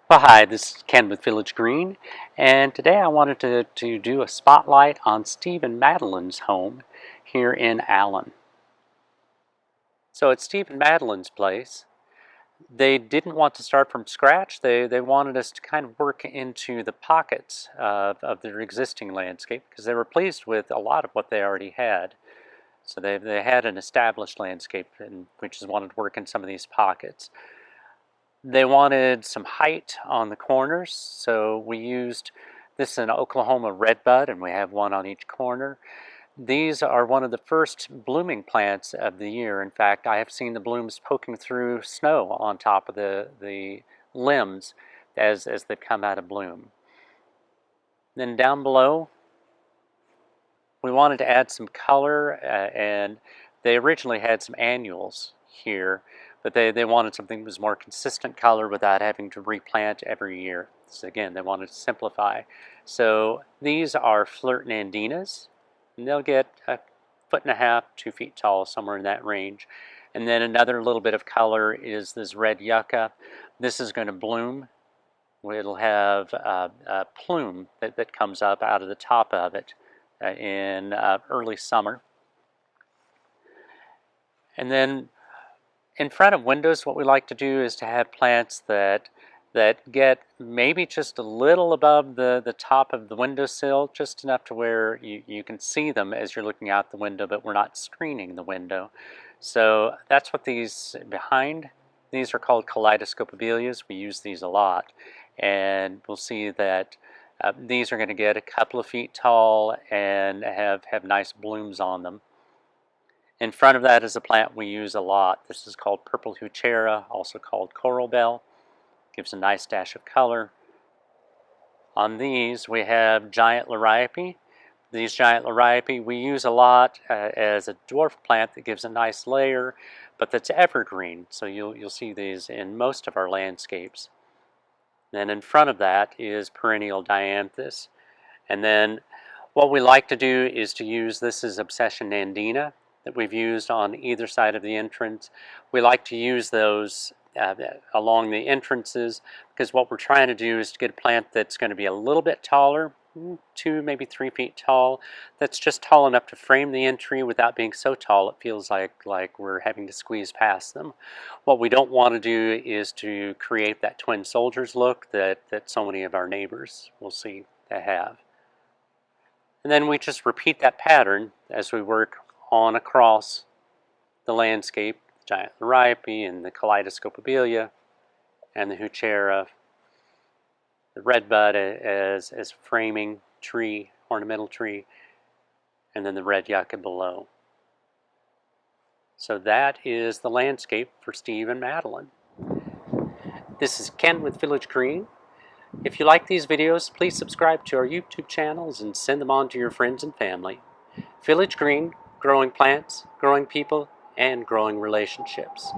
Well, hi, this is Ken with Village Green, and today I wanted to do a spotlight on Steve and Madelyne's home here in Allen. So at Steve and Madelyne's place, they didn't want to start from scratch. They wanted us to kind of work into the pockets of their existing landscape because they were pleased with a lot of what they already had. So they had an established landscape, and we just wanted to work in some of these pockets. They wanted some height on the corners, so we used this is an Oklahoma redbud, and we have one on each corner. These are one of the first blooming plants of the year. In fact, I have seen the blooms poking through snow on top of the limbs as they come out of bloom. Then down below, we wanted to add some color, and they originally had some annuals here, but they wanted something that was more consistent color without having to replant every year. So again, they wanted to simplify. So these are flirt nandinas, and they'll get 1.5 to 2 feet tall, somewhere in that range. And then another little bit of color is this red yucca. This is going to bloom. It'll have a plume that comes up out of the top of it in early summer. And then in front of windows, what we like to do is to have plants that get maybe just a little above the top of the windowsill, just enough to where you can see them as you're looking out the window, but we're not screening the window. So that's what these are called kaleidoscope abelias. We use these a lot, and we'll see that these are going to get a couple of feet tall and have nice blooms on them. In front of that is a plant we use a lot. This is called purple heuchera, also called coral bell. Gives a nice dash of color. On these we have giant liriope. These giant liriope we use a lot as a dwarf plant that gives a nice layer, but that's evergreen. So you'll see these in most of our landscapes. Then in front of that is perennial dianthus. And then what we like to do is to use, this is obsession nandina that we've used on either side of the entrance. We like to use those along the entrances because what we're trying to do is to get a plant that's going to be a little bit taller, 2, maybe 3 feet tall, that's just tall enough to frame the entry without being so tall it feels like we're having to squeeze past them. What we don't want to do is to create that twin soldiers look that so many of our neighbors will see they have. And then we just repeat that pattern as we work on across the landscape, the giant liriope and the kaleidoscope abelia and the heuchera, the redbud as framing tree, ornamental tree, and then the red yucca below. So that is the landscape for Steve and Madelyne. This is Ken with Village Green. If you like these videos, please subscribe to our YouTube channels and send them on to your friends and family. Village Green, growing plants, growing people, and growing relationships.